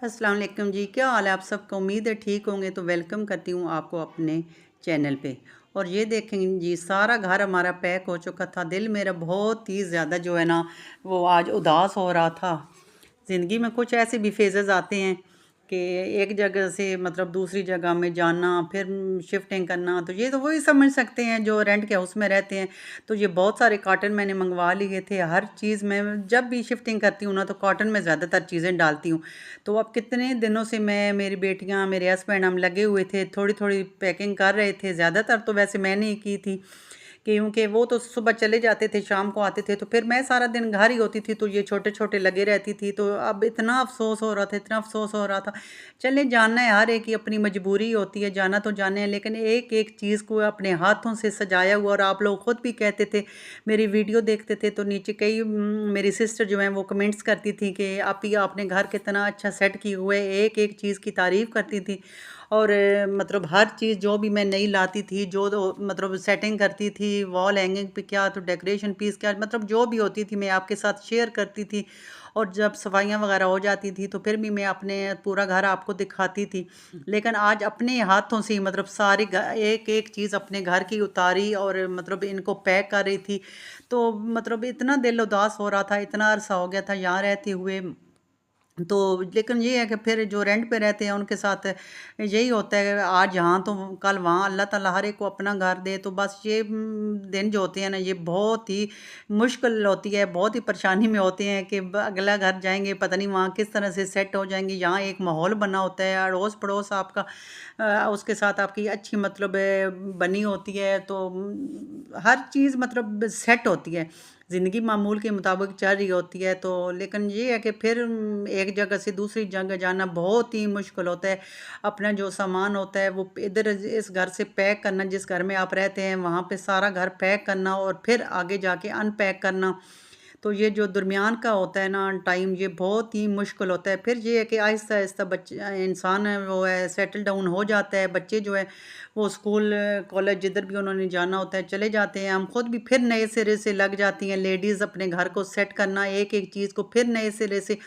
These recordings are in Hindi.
अस्सलाम वालेकुम जी, क्या हाल है आप सबका? उम्मीद है ठीक होंगे। तो वेलकम करती हूँ आपको अपने चैनल पे। और ये देखें जी, सारा घर हमारा पैक हो चुका था। दिल मेरा बहुत ही ज़्यादा जो है ना, वो आज उदास हो रहा था। ज़िंदगी में कुछ ऐसे भी फेजेस आते हैं कि एक जगह से मतलब दूसरी जगह में जाना, फिर शिफ्टिंग करना। तो ये तो वही समझ सकते हैं जो रेंट के हाउस में रहते हैं। तो ये बहुत सारे कॉटन मैंने मंगवा लिए थे। हर चीज़ में जब भी शिफ्टिंग करती हूँ ना, तो कॉटन में ज़्यादातर चीज़ें डालती हूँ। तो अब कितने दिनों से मैं, मेरी बेटियाँ, मेरे हस्बैंड, हम लगे हुए थे, थोड़ी-थोड़ी पैकिंग कर रहे थे। ज़्यादातर तो वैसे मैंने ही की थी, क्योंकि वो तो सुबह चले जाते थे, शाम को आते थे, तो फिर मैं सारा दिन घर ही होती थी, तो ये छोटे-छोटे लगे रहती थी। तो अब इतना अफ़सोस हो रहा था, इतना अफ़सोस हो रहा था। चलें, जाना है, हर एक की अपनी मजबूरी होती है, जाना तो जाने है, लेकिन एक-एक चीज़ को अपने हाथों से सजाया हुआ। और आप लोग खुद भी कहते थे, मेरी वीडियो देखते थे, तो नीचे कई मेरी सिस्टर जो हैं वो कमेंट्स करती थी कि आपी आपने घर कितना अच्छा सेट किए हुए है, एक-एक चीज़ की तारीफ़ करती थी। और मतलब हर चीज़ जो भी मैं नई लाती थी, जो दो मतलब सेटिंग करती थी, वॉल हैंगिंग पे क्या, तो डेकोरेशन पीस क्या, मतलब जो भी होती थी मैं आपके साथ शेयर करती थी। और जब सफाइयाँ वगैरह हो जाती थी, तो फिर भी मैं अपने पूरा घर आपको दिखाती थी। लेकिन आज अपने हाथों से ही मतलब सारी एक-एक चीज़ अपने घर की उतारी और मतलब इनको पैक कर रही थी। तो मतलब इतना दिल उदास हो रहा था, इतना अरसा हो गया था यहाँ रहते हुए। तो लेकिन ये है कि फिर जो रेंट पे रहते हैं उनके साथ यही होता है, आज यहाँ तो कल वहाँ, अल्लाह ताला हर एक को अपना घर दे। तो बस ये दिन जो होते हैं ना, ये बहुत ही मुश्किल होती है, बहुत ही परेशानी में होते हैं कि अगला घर जाएंगे, पता नहीं वहाँ किस तरह से सेट हो जाएंगे। यहाँ एक माहौल बना होता है, अड़ोस पड़ोस आपका उसके साथ आपकी अच्छी मतलब बनी होती है। तो हर चीज़ मतलब सेट होती है, ज़िंदगी मामूल के मुताबिक चल रही होती है। तो लेकिन ये है कि फिर एक जगह से दूसरी जगह जाना बहुत ही मुश्किल होता है। अपना जो सामान होता है वो इधर इस घर से पैक करना, जिस घर में आप रहते हैं वहाँ पे सारा घर पैक करना और फिर आगे जाके अनपैक करना। तो ये जो दरमियान का होता है ना टाइम, ये बहुत ही मुश्किल होता है। फिर ये है कि आहिस्ता-आहिस्ता बच्चे इंसान है वो है सेटल डाउन हो जाता है। बच्चे जो है वो स्कूल, कॉलेज जिधर भी उन्होंने जाना होता है चले जाते हैं। हम खुद भी फिर नए सिरे से लग जाती हैं लेडीज़ अपने घर को सेट करना, एक-एक चीज़ को फिर नए सिरे से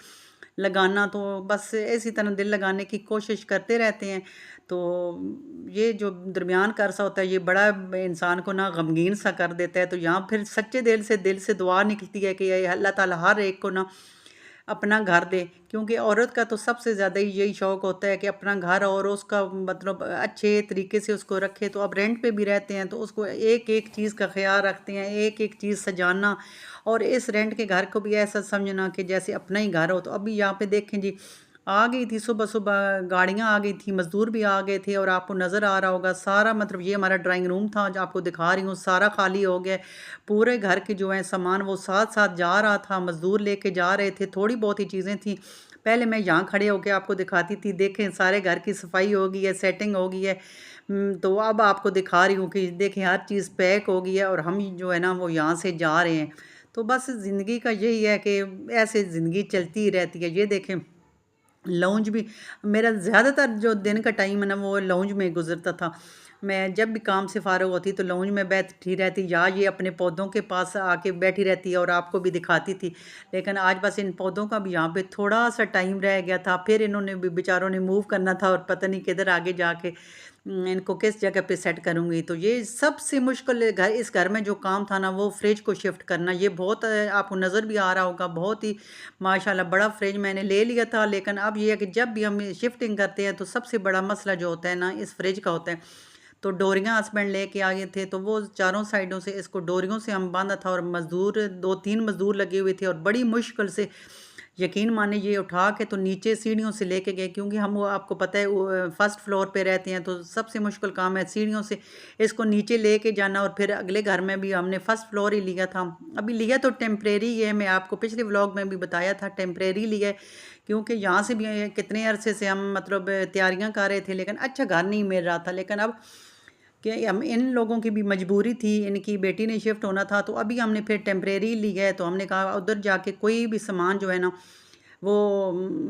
लगाना। तो बस इसी तरह दिल लगाने की कोशिश करते रहते हैं। तो ये जो दरमियान का अरसा होता है ये बड़ा इंसान को ना गमगीन सा कर देता है। तो यहाँ फिर सच्चे दिल से दुआ निकलती है कि ये अल्लाह ताला हर एक को ना अपना घर दे, क्योंकि औरत का तो सबसे ज़्यादा ही यही शौक़ होता है कि अपना घर और उसका मतलब अच्छे तरीके से उसको रखे। तो अब रेंट पे भी रहते हैं तो उसको एक-एक चीज़ का ख़्याल रखते हैं, एक-एक चीज़ सजाना और इस रेंट के घर को भी ऐसा समझना कि जैसे अपना ही घर हो। तो अभी यहाँ पे देखें जी, आ गई थी सुबह-सुबह गाड़ियाँ आ गई थी, मज़दूर भी आ गए थे और आपको नज़र आ रहा होगा सारा मतलब ये हमारा ड्राइंग रूम था जो आपको दिखा रही हूँ, सारा खाली हो गया है। पूरे घर के जो हैं सामान वो साथ-साथ जा रहा था, मज़दूर लेके जा रहे थे, थोड़ी बहुत ही चीज़ें थी। पहले मैं यहाँ खड़े होके आपको दिखाती थी, देखें सारे घर की सफाई हो गई है, सेटिंग हो गई है। तो अब आपको दिखा रही हूँ कि देखें हर चीज़ पैक हो गई है और हम जो है ना वो यहाँ से जा रहे हैं। तो बस ज़िंदगी का यही है कि ऐसे ज़िंदगी चलती ही रहती है। ये देखें लाउंज भी मेरा ज़्यादातर जो दिन का टाइम है ना वो लाउंज में गुज़रता था। मैं जब भी काम से फ़ारिग होती तो लाउंज में बैठी रहती या ये अपने पौधों के पास आके बैठी रहती और आपको भी दिखाती थी। लेकिन आज बस इन पौधों का भी यहाँ पे थोड़ा-सा टाइम रह गया था, फिर इन्होंने भी बेचारों ने मूव करना था और पता नहीं किधर आगे जाके इनको किस जगह पे सेट करूँगी। तो ये सबसे मुश्किल घर, इस घर में जो काम था ना वो फ्रिज को शिफ्ट करना, ये बहुत आपको नज़र भी आ रहा होगा, बहुत ही माशाल्लाह बड़ा फ्रिज मैंने ले लिया था। लेकिन अब ये है कि जब भी हम शिफ्टिंग करते हैं तो सबसे बड़ा मसला जो होता है ना इस फ्रिज का होता है। तो डोरियाँ हस्बैंड लेके आए थे, तो वो चारों साइडों से इसको डोरियों से हम बाँधा था और मज़दूर 2-3 मज़दूर लगे हुए थे और बड़ी मुश्किल से यकीन मानिए ये उठा के तो नीचे सीढ़ियों से लेके गए, क्योंकि हम वो आपको पता है वो फर्स्ट फ्लोर पे रहते हैं तो सबसे मुश्किल काम है सीढ़ियों से इसको नीचे लेके जाना। और फिर अगले घर में भी हमने फर्स्ट फ्लोर ही लिया था। अभी लिया तो टेम्परेरी है, मैं आपको पिछले व्लॉग में भी बताया था टेम्परेरी लिया है, क्योंकि यहाँ से भी कितने अरसे से हम मतलब तैयारियाँ कर रहे थे लेकिन अच्छा घर नहीं मिल रहा था। लेकिन अब कि हम इन लोगों की भी मजबूरी थी, इनकी बेटी ने शिफ्ट होना था तो अभी हमने फिर टेम्परेरी ली है। तो हमने कहा उधर जाके कोई भी सामान जो है ना वो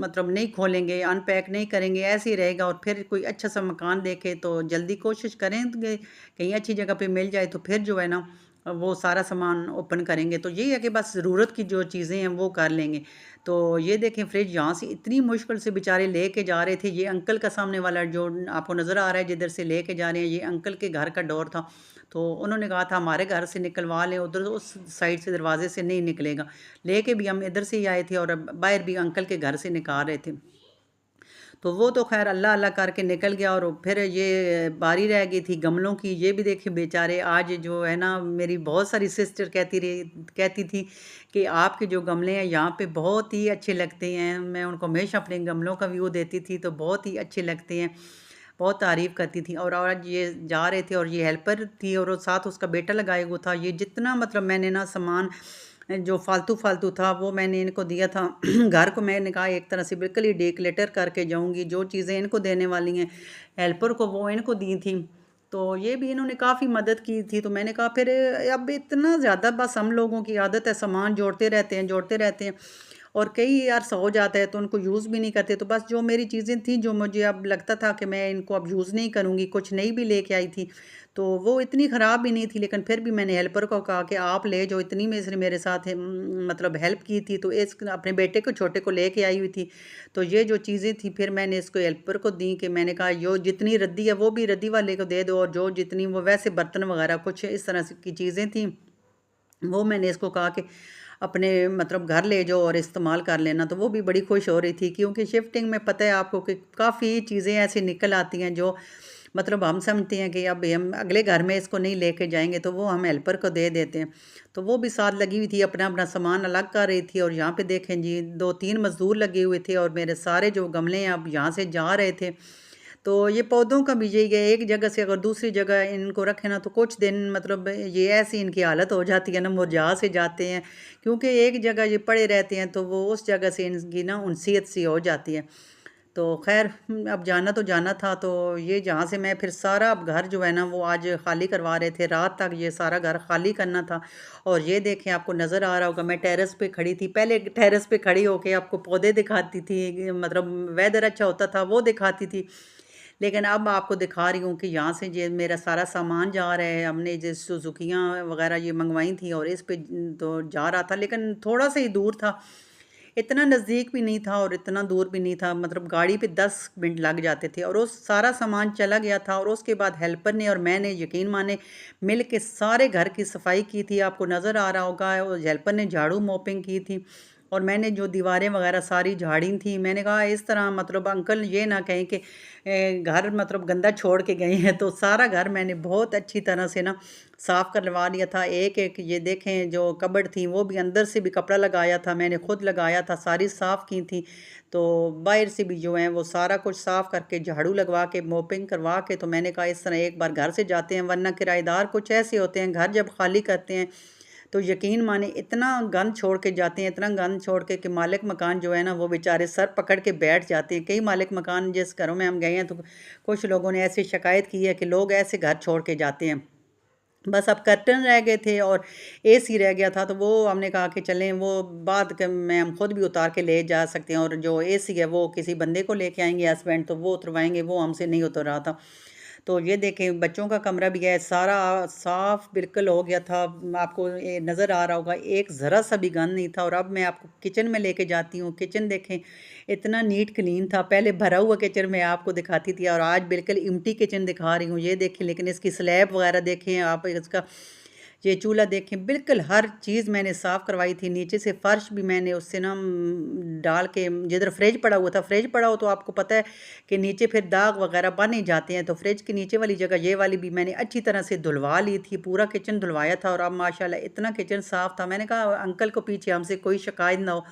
मतलब नहीं खोलेंगे, अनपैक नहीं करेंगे, ऐसे ही रहेगा। और फिर कोई अच्छा सा मकान देखे तो जल्दी कोशिश करेंगे कहीं अच्छी जगह पे मिल जाए तो फिर जो है ना वो सारा सामान ओपन करेंगे। तो यही है कि बस ज़रूरत की जो चीज़ें हैं वो कर लेंगे। तो ये देखें फ्रिज यहाँ से इतनी मुश्किल से बेचारे लेके जा रहे थे। ये अंकल का सामने वाला जो आपको नज़र आ रहा है जिधर से लेके जा रहे हैं, ये अंकल के घर का डोर था। तो उन्होंने कहा था हमारे घर से निकलवा लें, उधर उस साइड से दरवाजे से नहीं निकलेगा। लेके भी हम इधर से ही आए थे और बाहर भी अंकल के घर से निकाल रहे थे। तो वो तो ख़ैर अल्लाह अल्लाह करके निकल गया और फिर ये बारी रह गई थी गमलों की। ये भी देखिए बेचारे आज जो है ना, मेरी बहुत सारी सिस्टर कहती थी कि आपके जो गमले हैं यहाँ पे बहुत ही अच्छे लगते हैं। मैं उनको हमेशा अपने गमलों का व्यू देती थी तो बहुत ही अच्छे लगते हैं, बहुत तारीफ़ करती थी। और आज ये जा रहे थे और ये हेल्पर थी और वो साथ उसका बेटा लगाया हुआ था। ये जितना मतलब मैंने ना सामान जो फालतू था वो मैंने इनको दिया था। घर को मैंने कहा एक तरह से बिल्कुल ही डिक्लटर करके जाऊंगी। जो चीज़ें इनको देने वाली हैं हेल्पर को वो इनको दी थी। तो ये भी इन्होंने काफ़ी मदद की थी। तो मैंने कहा फिर अब इतना ज़्यादा बस हम लोगों की आदत है सामान जोड़ते रहते हैं और कई अरसा हो जाता है तो उनको यूज़ भी नहीं करते। तो बस जो मेरी चीज़ें थी जो मुझे अब लगता था कि मैं इनको अब यूज़ नहीं करूँगी, कुछ नई भी लेके आई थी। तो वो इतनी ख़राब भी नहीं थी, लेकिन फिर भी मैंने हेल्पर को कहा कि आप ले जाओ। इतनी में इसने मेरे साथ मतलब हेल्प की थी। तो इस अपने बेटे को छोटे को लेके आई हुई थी। तो ये जो चीज़ें थी फिर मैंने इसको हेल्पर को दी कि मैंने कहा यो जितनी रद्दी है वो भी रद्दी वाले को दे दो, और जो जितनी वो वैसे बर्तन वगैरह कुछ इस तरह की चीज़ें थी वो मैंने इसको कहा कि अपने मतलब घर ले जाओ और इस्तेमाल कर लेना। तो वो भी बड़ी खुश हो रही थी, क्योंकि शिफ्टिंग में पता है आपको कि काफ़ी चीज़ें ऐसी निकल आती हैं जो मतलब हम समझते हैं कि अब हम अगले घर में इसको नहीं लेके जाएंगे, तो वो हम हेल्पर को दे देते हैं। तो वो भी साथ लगी हुई थी, अपना अपना सामान अलग कर रही थी। और यहाँ पे देखें जी 2-3 मज़दूर लगे हुए थे और मेरे सारे जो गमले हैं अब यहाँ से जा रहे थे। तो ये पौधों का भी यही है, एक जगह से अगर दूसरी जगह इनको रखें ना तो कुछ दिन मतलब ये ऐसी इनकी हालत हो जाती है ना, मुरझा से जाते हैं। क्योंकि एक जगह ये पड़े रहते हैं तो वो उस जगह से इनकी ना उनसीयत सी हो जाती है। तो खैर अब जाना तो जाना था। तो ये जहाँ से मैं फिर सारा अब घर जो है ना वो आज खाली करवा रहे थे, रात तक ये सारा घर खाली करना था। और ये देखें आपको नज़र आ रहा होगा मैं टेरेस पे खड़ी थी। पहले टेरेस पे खड़ी होके आपको पौधे दिखाती थी, मतलब वेदर अच्छा होता था वो दिखाती थी। लेकिन अब आपको दिखा रही हूँ कि यहाँ से ये मेरा सारा सामान जा रहा है। हमने जो सुजुकियाँ वगैरह ये मंगवाई थी और इस पे तो जा रहा था, लेकिन थोड़ा सा ही दूर था। इतना नज़दीक भी नहीं था और इतना दूर भी नहीं था, मतलब गाड़ी पे 10 मिनट लग जाते थे। और वो सारा सामान चला गया था और उसके बाद हेल्पर ने और मैंने यकीन माने मिल के सारे घर की सफाई की थी। आपको नज़र आ रहा होगा वो हेल्पर ने झाड़ू मोपिंग की थी और मैंने जो दीवारें वगैरह सारी झाड़ी थी। मैंने कहा इस तरह मतलब अंकल ये ना कहें कि घर मतलब गंदा छोड़ के गए हैं। तो सारा घर मैंने बहुत अच्छी तरह से ना साफ़ करवा लिया था। एक एक ये देखें जो कबर्ड थी वो भी अंदर से भी कपड़ा लगाया था, मैंने खुद लगाया था, सारी साफ़ की थी। तो बाहर से भी जो है वो सारा कुछ साफ़ करके झाड़ू लगवा के मोपिंग करवा के, तो मैंने कहा इस तरह एक बार घर से जाते हैं, वरना किराएदार कुछ ऐसे होते हैं घर जब खाली करते हैं तो यकीन माने इतना गंद छोड़ के जाते हैं, इतना गंद छोड़ के कि मालिक मकान जो है ना वो बेचारे सर पकड़ के बैठ जाते हैं। कई मालिक मकान जिस घरों में हम गए हैं तो कुछ लोगों ने ऐसी शिकायत की है कि लोग ऐसे घर छोड़ के जाते हैं। बस अब कर्टन रह गए थे और एसी रह गया था, तो वो हमने कहा कि चलें वो बाद के में हम खुद भी उतार के ले जा सकते हैं, और जो एसी है वो किसी बंदे को लेके आएंगे हस्बैंड, तो वो उतरवाएंगे, वो हमसे नहीं उतर रहा था। तो ये देखें बच्चों का कमरा भी है सारा साफ़ बिल्कुल हो गया था। आपको ये नज़र आ रहा होगा एक ज़रा सा भी गंद नहीं था। और अब मैं आपको किचन में लेके जाती हूँ। किचन देखें इतना नीट क्लीन था। पहले भरा हुआ किचन में आपको दिखाती थी और आज बिल्कुल एम्प्टी किचन दिखा रही हूँ। ये देखें, लेकिन इसकी स्लैब वगैरह देखें आप, इसका ये चूल्हा देखें, बिल्कुल हर चीज़ मैंने साफ़ करवाई थी। नीचे से फ़र्श भी मैंने उससे ना डाल के, जिधर फ्रिज पड़ा हुआ था, फ्रिज पड़ा हो तो आपको पता है कि नीचे फिर दाग वगैरह बन ही जाते हैं। तो फ्रिज के नीचे वाली जगह ये वाली भी मैंने अच्छी तरह से धुलवा ली थी, पूरा किचन धुलवाया था। और अब माशाल्लाह इतना किचन साफ़ था। मैंने कहा अंकल को पीछे हमसे कोई शिकायत ना हो।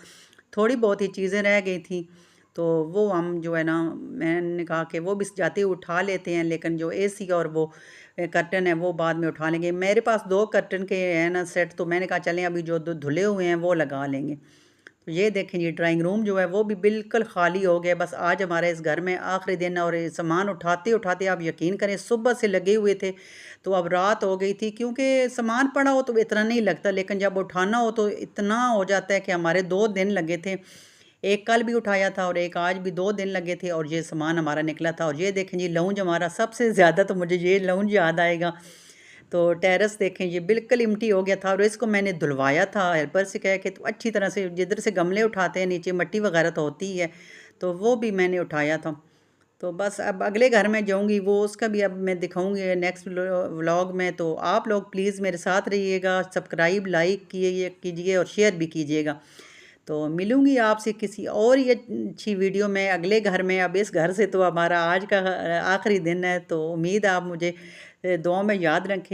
थोड़ी बहुत ही चीज़ें रह गई थी तो वो हम जो है ना, मैंने कहा कि वो भी जाते ही उठा लेते हैं, लेकिन जो एसी और वो कर्टन है वो बाद में उठा लेंगे। मेरे पास 2 कर्टन के हैं ना सेट, तो मैंने कहा चलें अभी जो धुले हुए हैं वो लगा लेंगे। तो ये देखें ये ड्राइंग रूम जो है वो भी बिल्कुल खाली हो गया। बस आज हमारे इस घर में आखिरी दिन, और ये सामान उठाते उठाते आप यकीन करें सुबह से लगे हुए थे। तो अब रात हो गई थी, क्योंकि सामान पड़ा हो तो इतना नहीं लगता, लेकिन जब उठाना हो तो इतना हो जाता है कि हमारे 2 दिन लगे थे। एक कल भी उठाया था और एक आज भी 2 दिन लगे थे और ये सामान हमारा निकला था। और ये देखें जी लाउंज हमारा, सबसे ज़्यादा तो मुझे ये लाउंज याद आएगा। तो टेरेस देखें ये बिल्कुल इम्प्टी हो गया था और इसको मैंने धुलवाया था हेल्पर से कह के, तो अच्छी तरह से जिधर से गमले उठाते हैं नीचे मट्टी वगैरह तो होती ही है, तो वो भी मैंने उठाया था। तो बस अब अगले घर में जाऊंगी, वो उसका भी अब मैं दिखाऊंगी नेक्स्ट व्लॉग में। तो आप लोग प्लीज़ मेरे साथ रहिएगा, सब्सक्राइब लाइक कीजिए और शेयर भी कीजिएगा। तो मिलूंगी आपसे किसी और ही अच्छी वीडियो में अगले घर में। अब इस घर से तो हमारा आज का आखिरी दिन है, तो उम्मीद है आप मुझे दुआ में याद रखें।